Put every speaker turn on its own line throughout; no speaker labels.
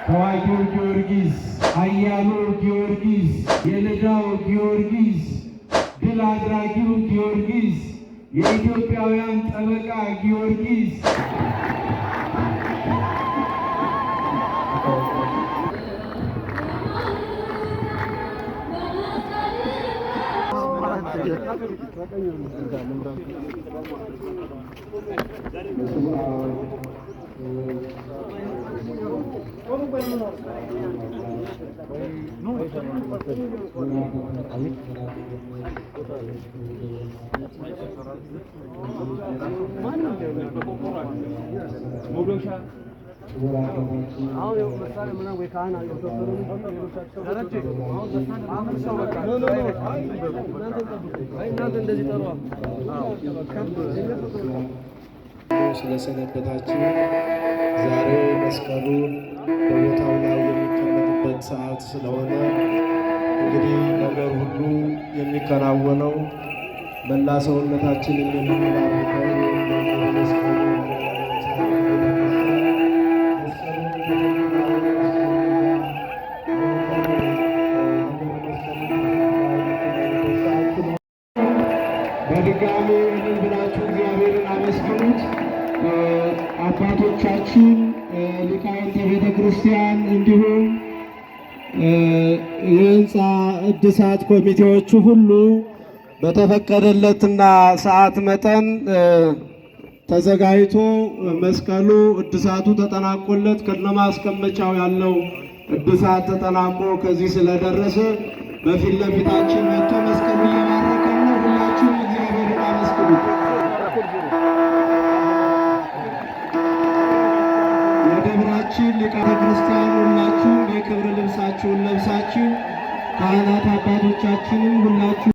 ተዋጊው ጊዮርጊስ፣ ኃያሉ ጊዮርጊስ፣ የልዳው ጊዮርጊስ፣ ድል አድራጊው ጊዮርጊስ፣ የኢትዮጵያውያን ጠበቃ ጊዮርጊስ ስለሰነበታችሁ ዛሬ መስቀሉ በቦታው ላይ የሚቀመጥበት ሰዓት ስለሆነ እንግዲህ ነገር ሁሉ የሚከናወነው መላ ሰውነታችንን የሚባርከው መስቀሉ በድጋሚ ይህንን ብላችሁ እግዚአብሔርን አመስግኑት። አባቶቻችን ሊቃውንተ ቤተ ክርስቲያን እንዲሁም የህንፃ እድሳት ኮሚቴዎቹ ሁሉ በተፈቀደለትና ሰዓት መጠን ተዘጋጅቶ መስቀሉ እድሳቱ ተጠናቆለት ከነማስቀመጫው ያለው እድሳት ተጠናቆ ከዚህ ስለደረሰ በፊት ለፊታችን መጥቶ መስቀሉ እየባረከ ነው። ሁላችሁም እግዚአብሔርን አመስግኑት። የደብራችን ሊቃነ ክርስቲያን ሁላችሁም የክብር ልብሳችሁን ለብሳችሁ ካህናት አባቶቻችንም ሁላችሁ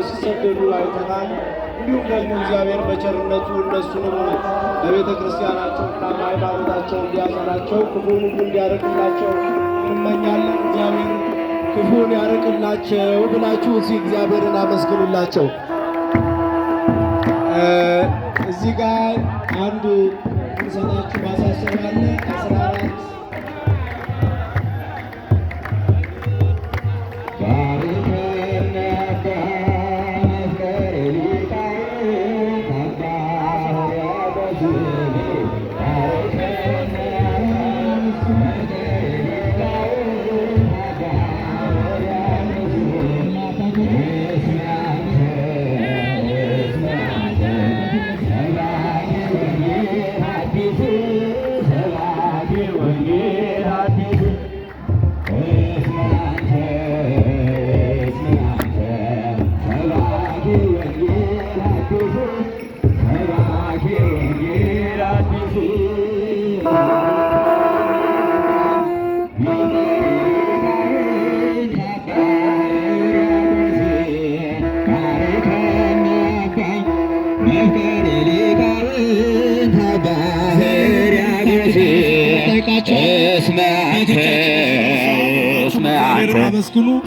ሲሰደዱ አይተናል። እንዲሁም ደግሞ እግዚአብሔር በቸርነቱ እነሱንም በቤተ ክርስቲያናቸውና በሃይማኖታቸው እንዲያጸናቸው ክፉን ሁሉ እንዲያርቅላቸው እንመኛለን። እግዚአብሔር ክፉን ያርቅላቸው ብላችሁ እግዚአብሔርን አመስግኑላቸው። እዚህ ጋር አንድ እንሰጣችሁ ማሳሰቢያ አለ። 14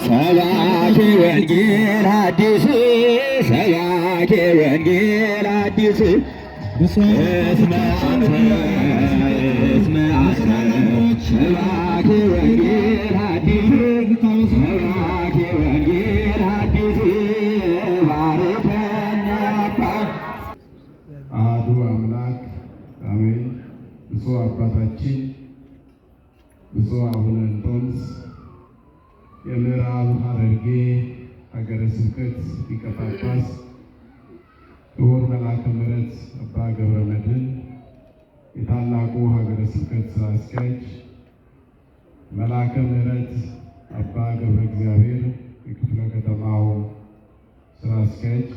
ሰባኪ ወንጌል አዲስ ሰባኪ ወንጌል አዲስ ሰባኪ ወንጌል አዲስ ሰባኪ ወንጌል አዲስ ባርከን አሐዱ አምላክ አሜን። ብፁዕ አባታችን ብፁዕ አቡነ እንጦንስ የምዕራብ ሐረርጌ ሀገረ ስብከት ሊቀ ጳጳስ፣ ክቡር መልአከ ምሕረት አባ ገብረ መድኅን የታላቁ ሀገረ ስብከት ሥራ አስኪያጅ፣ መልአከ ምሕረት
አባ ገብረ እግዚአብሔር የክፍለ ከተማው ስራ አስኪያጅ፣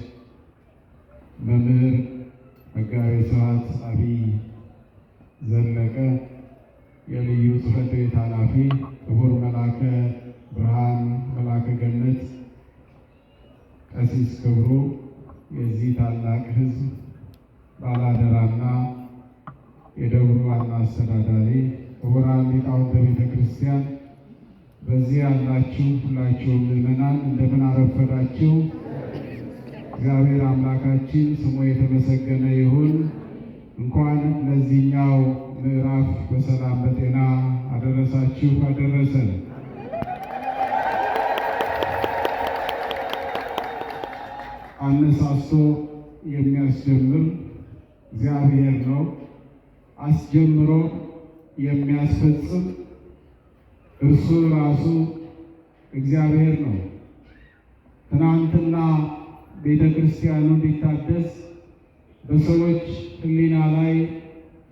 መምህር መጋቤ ስብሐት አብይ ዘለቀ የልዩ ጽሕፈት ቤት ኃላፊ፣ ክቡር መላከ ብርሃን መላከ ገነት ቀሲስ ክብሩ፣ የዚህ ታላቅ ሕዝብ ባላደራና የደብሩ ዋና አስተዳዳሪ፣ ክቡራን ሊቃውንተ ቤተ ክርስቲያን፣ በዚህ ያላችሁ ሁላችሁም ምዕመናን እንደምን አረፈዳችሁ። እግዚአብሔር አምላካችን ስሙ የተመሰገነ ይሁን። እንኳን ለዚህኛው ምዕራፍ በሰላም በጤና አደረሳችሁ አደረሰን። አነሳስቶ የሚያስጀምር እግዚአብሔር ነው። አስጀምሮ የሚያስፈጽም እርሱ ራሱ እግዚአብሔር ነው። ትናንትና ቤተ ክርስቲያኑ እንዲታደስ በሰዎች ሕሊና ላይ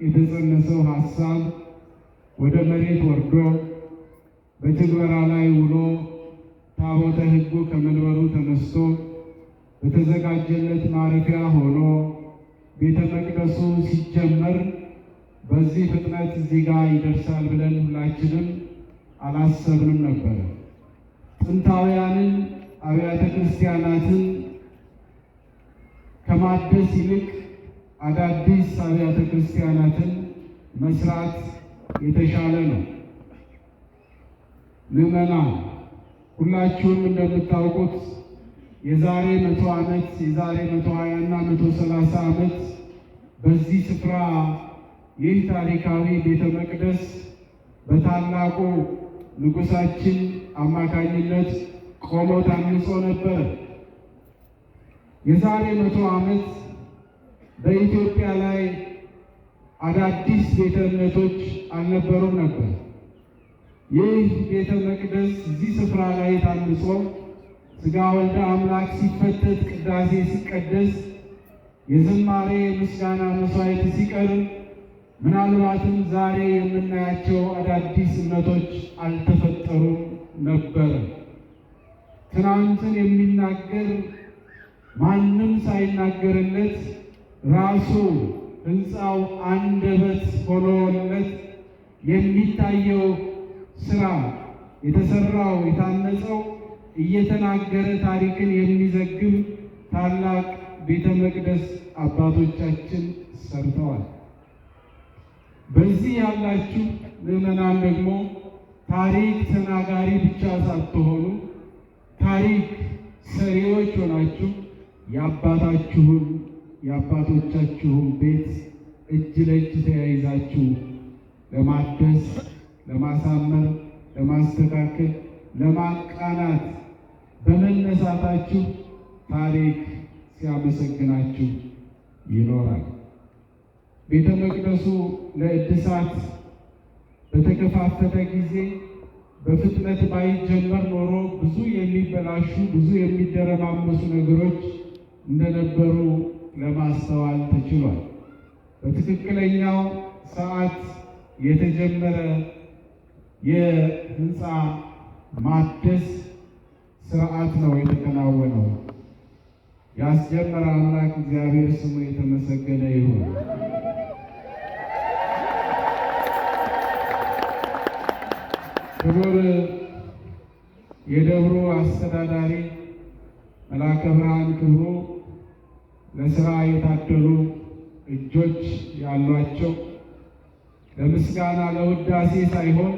የተጸነሰው ሐሳብ ወደ መሬት ወርዶ በትግበራ ላይ ውሎ ታቦተ ሕጉ ከመንበሩ ተነስቶ በተዘጋጀለት ማረፊያ ሆኖ ቤተ መቅደሱ ሲጀመር በዚህ ፍጥነት እዚህ ጋር ይደርሳል ብለን ሁላችንም አላሰብንም ነበር። ጥንታውያንን አብያተ ክርስቲያናትን ከማደስ ይልቅ አዳዲስ አብያተ ክርስቲያናትን መስራት የተሻለ ነው። ምዕመናን ሁላችሁም እንደምታውቁት የዛሬ 100 ዓመት የዛሬ 120 እና 130 ዓመት በዚህ ስፍራ ይህ ታሪካዊ ቤተ መቅደስ በታላቁ ንጉሳችን አማካኝነት ቆሞ ታንጾ ነበር። የዛሬ 100 ዓመት በኢትዮጵያ ላይ አዳዲስ ቤተ እምነቶች አልነበሩም ነበር። ይህ ቤተ መቅደስ እዚህ ስፍራ ላይ ታንጾ ሥጋ ወልደ አምላክ ሲፈተት፣ ቅዳሴ ሲቀደስ፣ የዝማሬ ምስጋና መስዋዕት ሲቀርብ ምናልባትም ዛሬ የምናያቸው አዳዲስ እምነቶች አልተፈጠሩም ነበር። ትናንትን የሚናገር ማንም ሳይናገርለት ራሱ ሕንፃው አንደበት ሆኖለት የሚታየው ስራ የተሰራው የታነጸው እየተናገረ ታሪክን የሚዘግብ ታላቅ ቤተ መቅደስ አባቶቻችን ሰርተዋል። በዚህ ያላችሁ ምዕመናን ደግሞ ታሪክ ተናጋሪ ብቻ ሳትሆኑ ታሪክ ሰሪዎች ሆናችሁ የአባቶቻችሁን ቤት እጅ ለእጅ ተያይዛችሁ ለማደስ፣ ለማሳመር፣ ለማስተካከል፣ ለማቃናት በመነሳታችሁ ታሪክ ሲያመሰግናችሁ ይኖራል። ቤተ መቅደሱ ለእድሳት በተከፋፈተ ጊዜ በፍጥነት ባይጀመር ኖሮ ብዙ የሚበላሹ ብዙ የሚደረማመሱ ነገሮች እንደነበሩ ለማስተዋል ተችሏል። በትክክለኛው ሰዓት የተጀመረ የህንፃ ማደስ ስርዓት ነው የተከናወነው። ያስጀመረ አምላክ እግዚአብሔር ስሙ የተመሰገነ ይሁን። ክቡር የደብሩ አስተዳዳሪ መላከ ብርሃን ክብሩ ለስራ የታደሉ እጆች ያሏቸው ለምስጋና ለውዳሴ ሳይሆን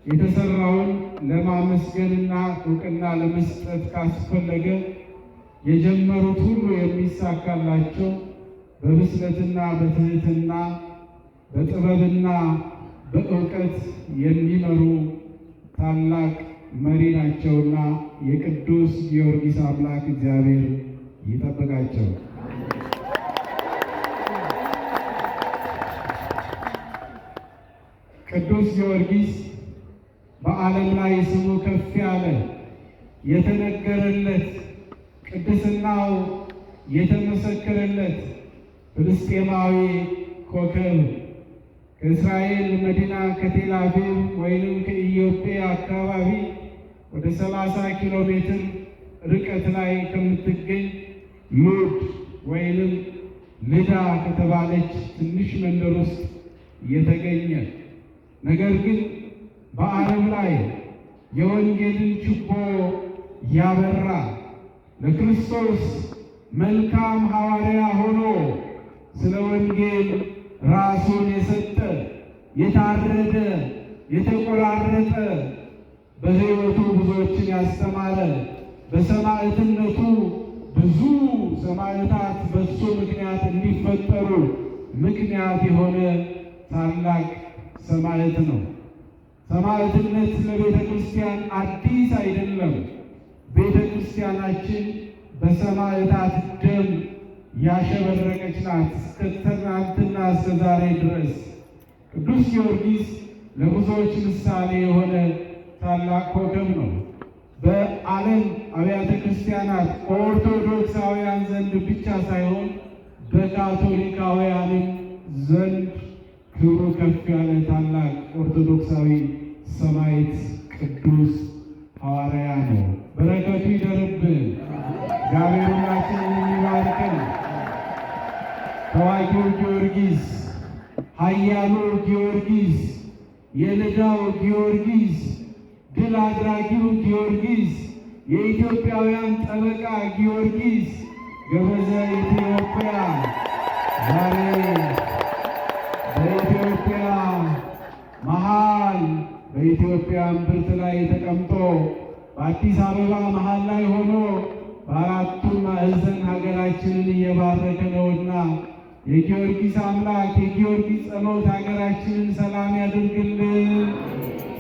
የተሰራውን ለማመስገንና እውቅና ለመስጠት ካስፈለገ የጀመሩት ሁሉ የሚሳካላቸው በብስለትና በትህትና በጥበብና በእውቀት የሚመሩ ታላቅ መሪ ናቸውና የቅዱስ ጊዮርጊስ አምላክ እግዚአብሔር ይጠብቃቸው። ቅዱስ ጊዮርጊስ በዓለም ላይ ስሙ ከፍ ያለ የተነገረለት ቅድስናው የተመሰከረለት ፍልስጤማዊ ኮከብ ከእስራኤል መዲና ከቴል አቪቭ ወይንም ከኢዮጴ አካባቢ ወደ 30 ኪሎ ሜትር ርቀት ላይ ከምትገኝ ሉድ ወይንም ልዳ ከተባለች ትንሽ መንደር ውስጥ የተገኘ ነገር ግን በዓለም ላይ የወንጌልን ችቦ ያበራ ለክርስቶስ መልካም ሐዋርያ ሆኖ ስለ ወንጌል ራሱን የሰጠ የታረደ የተቆራረጠ በሕይወቱ ብዙዎችን ያስተማረ በሰማዕትነቱ ብዙ ሰማዕታት በሱ ምክንያት እንዲፈጠሩ ምክንያት የሆነ ታላቅ ሰማዕት ነው። ሰማዕትነት ለቤተ ክርስቲያን አዲስ አይደለም። ቤተ ክርስቲያናችን በሰማዕታት ደም ያሸበረቀች ናት እስከ ትናንትና እስከ ዛሬ ድረስ። ቅዱስ ጊዮርጊስ ለብዙዎች ምሳሌ የሆነ ታላቅ ኮከብ ነው። በዓለም አብያተ ክርስቲያናት ኦርቶዶክሳውያን ዘንድ ብቻ ሳይሆን በካቶሊካውያንም ዘንድ ክብሩ ከፍ ያለ ታላቅ ኦርቶዶክሳዊ ሰማዕት ቅዱስ ሐዋርያ ነው። በረከቱ ይደርብን። እግዚአብሔር ሁላችንን የሚባርከን። ተዋጊው ጊዮርጊስ፣ ኃያሉ ጊዮርጊስ፣ የልዳው ጊዮርጊስ፣ ድል አድራጊው ጊዮርጊስ፣ የኢትዮጵያውያን ጠበቃ ጊዮርጊስ ገበዘ ኢትዮጵያ ዛሬ በኢትዮጵያ መሃል በኢትዮጵያ እምብርት ላይ ተቀምጦ በአዲስ አበባ መሃል ላይ ሆኖ በአራቱም ማዕዘን ሀገራችንን እየባረከ ነውና የጊዮርጊስ አምላክ የጊዮርጊስ ጸሎት ሀገራችንን ሰላም ያድርግልን፣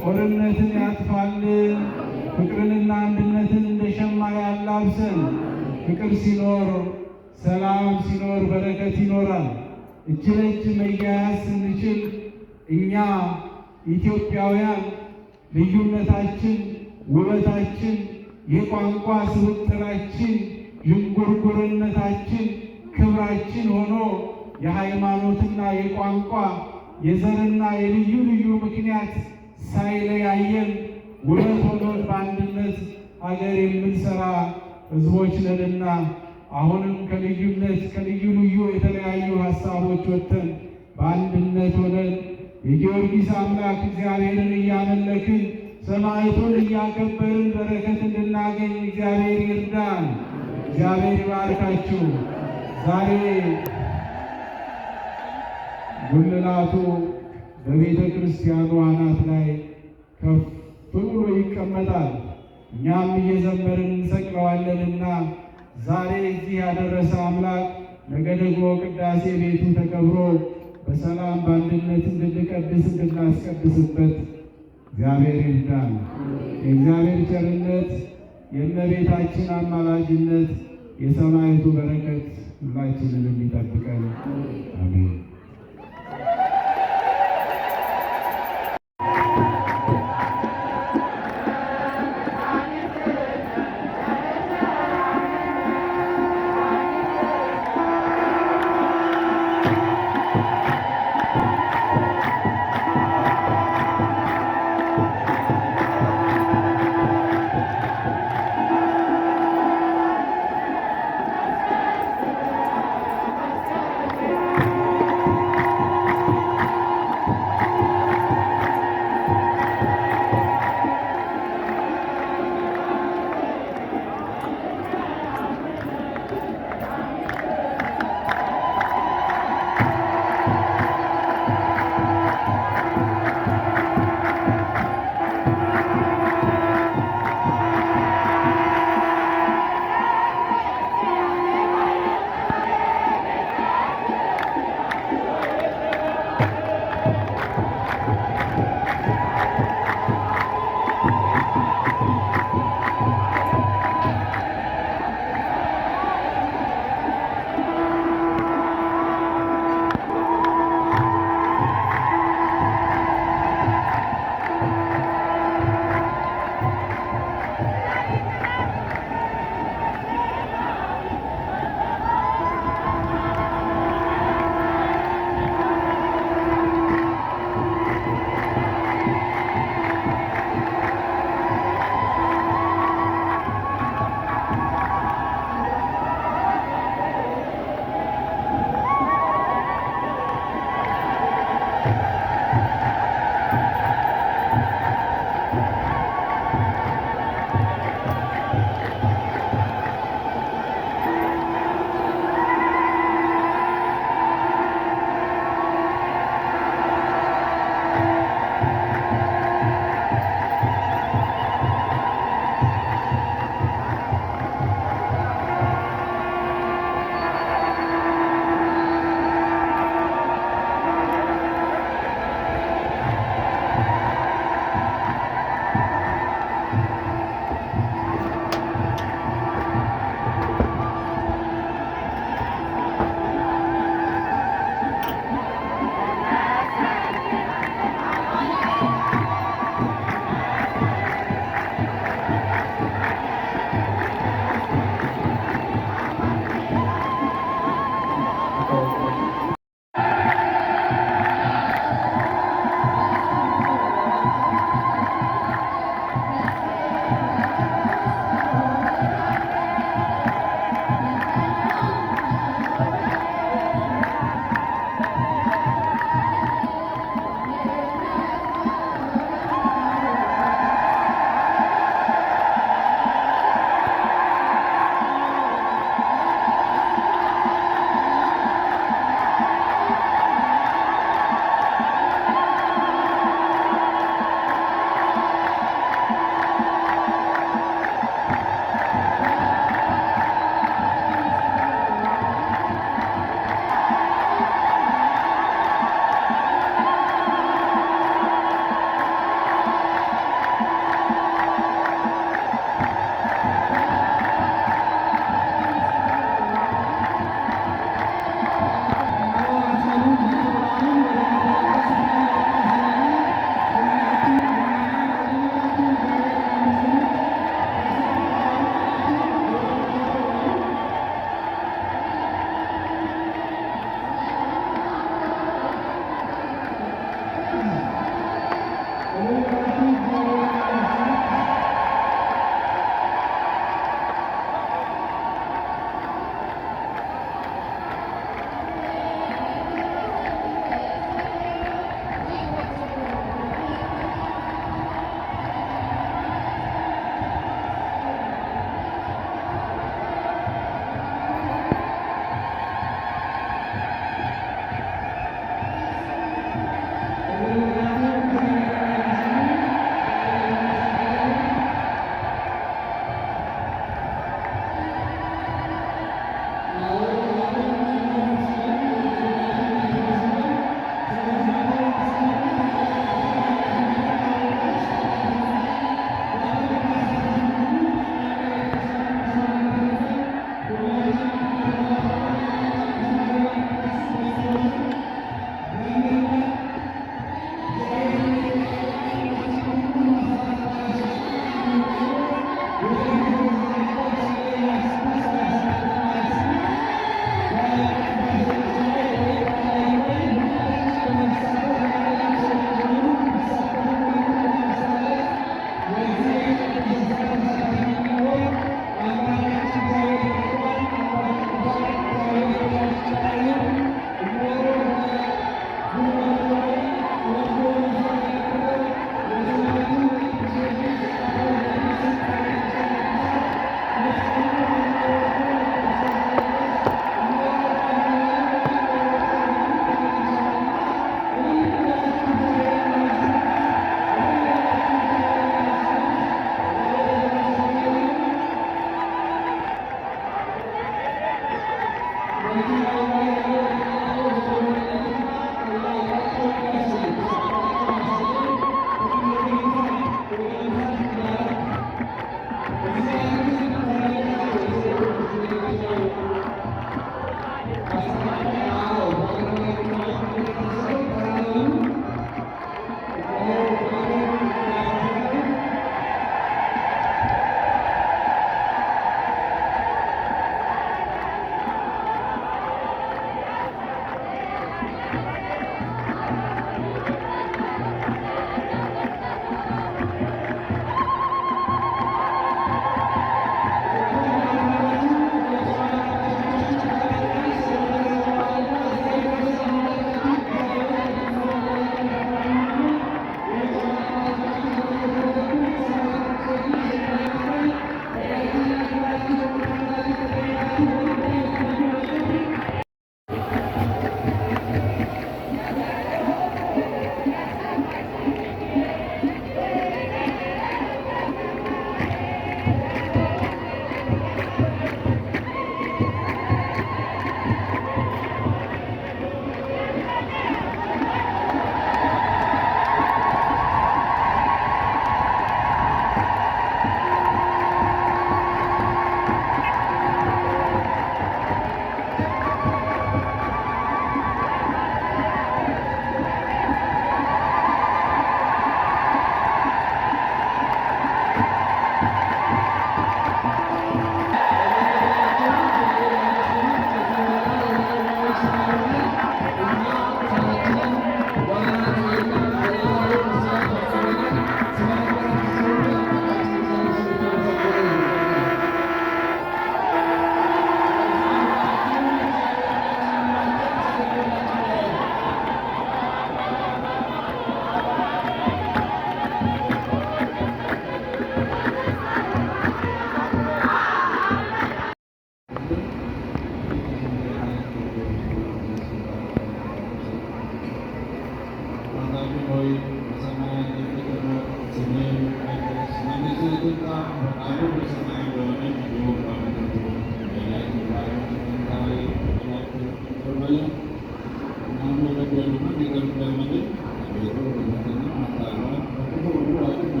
ጦርነትን ያጥፋልን፣ ፍቅርንና አንድነትን እንደ ሸማ ያላብሰን። ፍቅር ሲኖር ሰላም ሲኖር በረከት ይኖራል። እጅ ለእጅ መያያዝ ስንችል እኛ ኢትዮጵያውያን ልዩነታችን፣ ውበታችን፣ የቋንቋ ስብጥራችን፣ ዥንጉርጉርነታችን ክብራችን ሆኖ የሃይማኖትና የቋንቋ የዘርና የልዩ ልዩ ምክንያት ሳይለያየን ውበት ሆኖን በአንድነት ሀገር የምንሰራ ሕዝቦች ነንና አሁንም ከልዩነት ከልዩ ልዩ የተለያዩ ሀሳቦች ወጥተን በአንድነት ሆነን የጊዮርጊስ አምላክ እግዚአብሔርን እያመለክን ሰማዕቱን እያከበርን በረከት እንድናገኝ እግዚአብሔር ይርዳን። እግዚአብሔር ይባርካችሁ። ዛሬ ጉልላቱ በቤተ ክርስቲያኑ አናት ላይ ከፍ ብሎ ይቀመጣል። እኛም እየዘመርን እንሰቅለዋለንና ዛሬ እዚህ ያደረሰ አምላክ ነገ ደግሞ ቅዳሴ ቤቱ ተከብሮ በሰላም በአንድነት እንድንቀድስ እንድናስቀድስበት እግዚአብሔር ይርዳን። የእግዚአብሔር ቸርነት የእመቤታችን አማላጅነት የሰማዕቱ በረከት ሁላችንን የሚጠብቀን አሜን።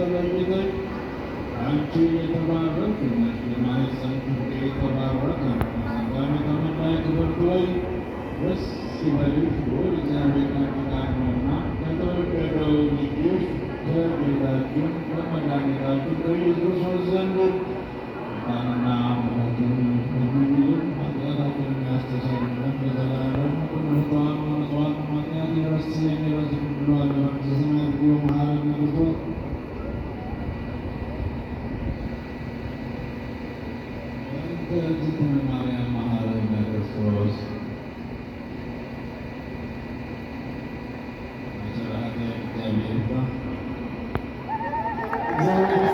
ተለይተሽ አንቺ የተባረክሽ ነሽ፣ የማኅፀንሽ ፍሬ የተባረከ ነው። ጸጋን የተመላሽ ክብርት ሆይ ደስ ይበልሽ፣ ልዑል እግዚአብሔር ካንቺ ጋር ነውና ከተወደደው ልጅሽ ከጌታችን ከመድኃኒታችን ከኢየሱስ ክርስቶስ ዘንድ ይቅርታንና ምሕረትን ለምኝልን፣ ኃጢአታችንን ያስተሰርይልን ለዘላለሙ። ትምህርቷን መሥዋዕት ኃጢአት ይረስየን ይረስን ብሏል በመንግሥተ ሰማያት ጊዜው መሐረነ ክርስቶስ እግዝእትነ ማርያም መሐረነ ክርስቶስ እግዚአብሔር